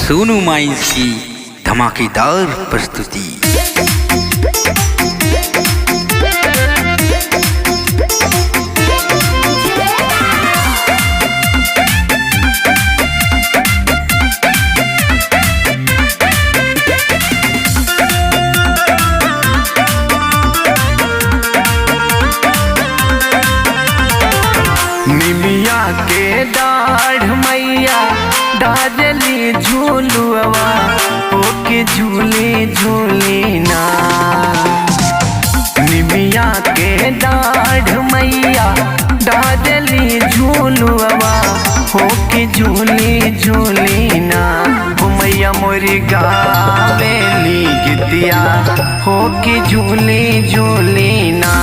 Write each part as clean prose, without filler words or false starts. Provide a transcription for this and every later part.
Sonu mines की धमाकेदार प्रस्तुति। निमिया के डाढ़ मैया डाजली झूलुआ ओके झूले झूले ना। निमिया के डाढ़ मैया डाजली झूलुआ होके झूले झूले ना। हो मैया मोरी गावेली गीतिया होके झूले झूले ना।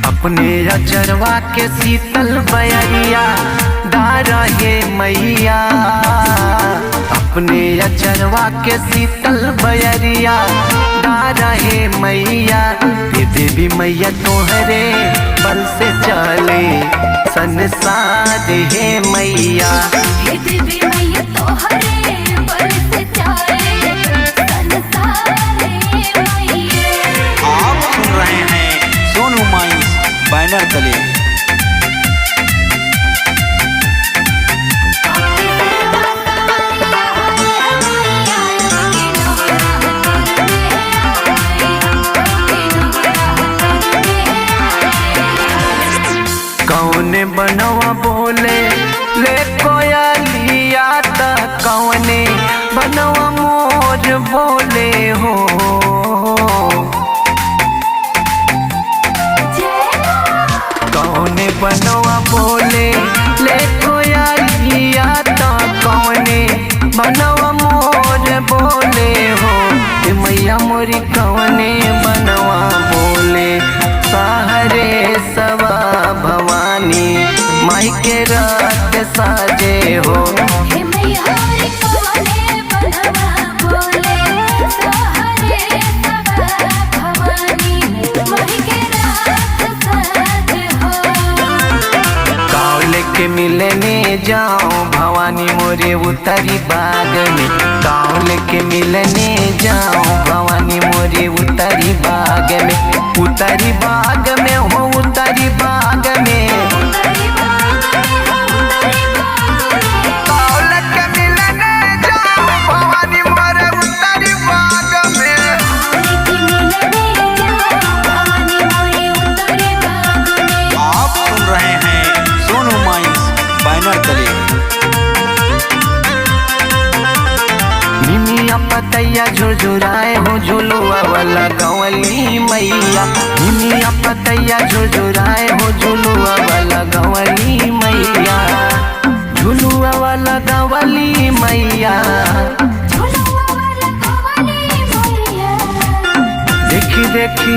अपने अचरवा के शीतल बयरिया डारा हे मैया। अपने अचरवा के शीतल बयरिया डारा हे मैया। ये देवी मैया तोहरे बल से चले संसार हे मैया। ये देवी मैया तोहरे बल से चले संसार हे मैया। आप सुन रहे हैं सोनू माइंस बैनर तले। कौने बनवा बोले ले कोयलिया त कौने बनवा मोर बोले हो। कौने बनवा बोले ले कोयलिया त कौने बनवा मोर बोले हो। मैया मोरी कौने बनवा बोले सहरे सवा भवानी माई के रात साजे हो। हे मैया रे कौने बनवा बोले सहरे सवा भवानी माई के रात साजे हो। काव लेके मिलने जाओ भवानी मोरे उतरी बाग में। काव लेके मिलने जाओ भवानी मोरे उतरी बाग में। उतरी बाग में हो उतरी बाग में। काव लेके मिलने जाओ भवानी मोरे उतरी बाग में। आप सुन रहे हैं सोनू माइंस बैनर तले। निमिया पतैया झुरझुराए हो झुलुआ वाला गवली मैया। निमिया पतैया झुरझुराए हो झुलुआ वाला गवली मैया। झुलुआ वाला गवली मैया। देखी देखी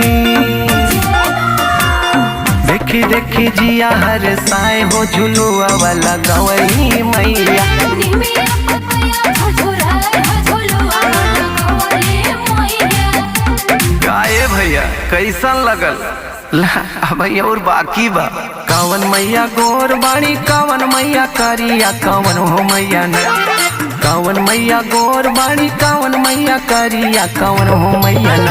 देखी देखी जिया हर साए हो झुलुआ वाला गवली मैया। गाए भैया कैसन लगल भैया और बाकी बा। कवन मैया गोर बाड़ी कवन मैया करिया कवन हो मैया न। कवन मैया गोर बाड़ी कवन मैया करिया कवन हो मैया न।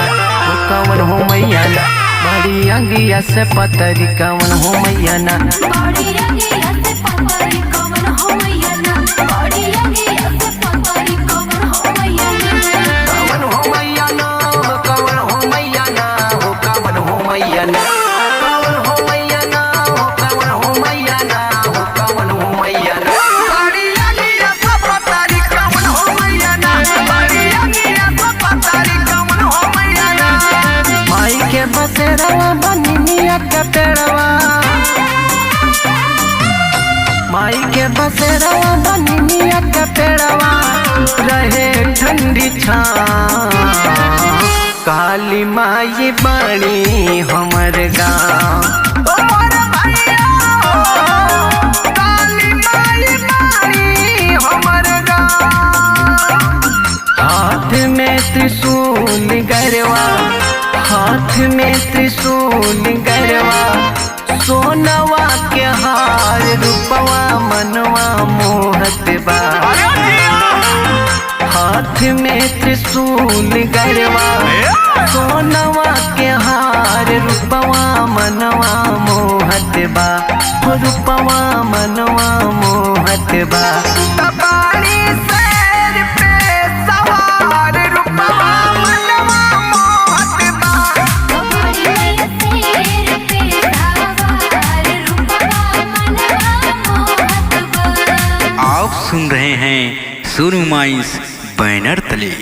कवन हो मैया न बड़ी अंगिया से पतरी कवन हो मैया न। कवन हो मैया न कवन हो मैया न हो कवन हो मैया न। कवन हो मैया न हो कवन हो मैया न हो कवन हो मैया न। बड़ी अंगिया से पतरी कवन हो मैया न। बड़ी अंगिया से पतरी कवन हो मैया न। माई के बसेरवा बनी मिया के पेड़वा। माई के बसेरवा बनी मिया के पेड़वा रहे ठंडी छाँव। काली माई बड़ी हमर गाँव। काली माई बड़ी हमर गाँव। हाथ में त्रिशूल गरवा हाथ में त्रिशूल गरवा सोनवा के हार रूपवा मनवा मोहत बा हाथ में त्रिशूल गरवा सोनवा के हार रूपवा मनवा मोहत बा रूपवा मनवा मोहत बा तपानी शेर पे सवार रूपवा मनवा मोहत बा कमरिया शेर पे सवार रूपवा मनवा मोहत बा। आप सुन रहे हैं सोनू माइंस बैनर तले।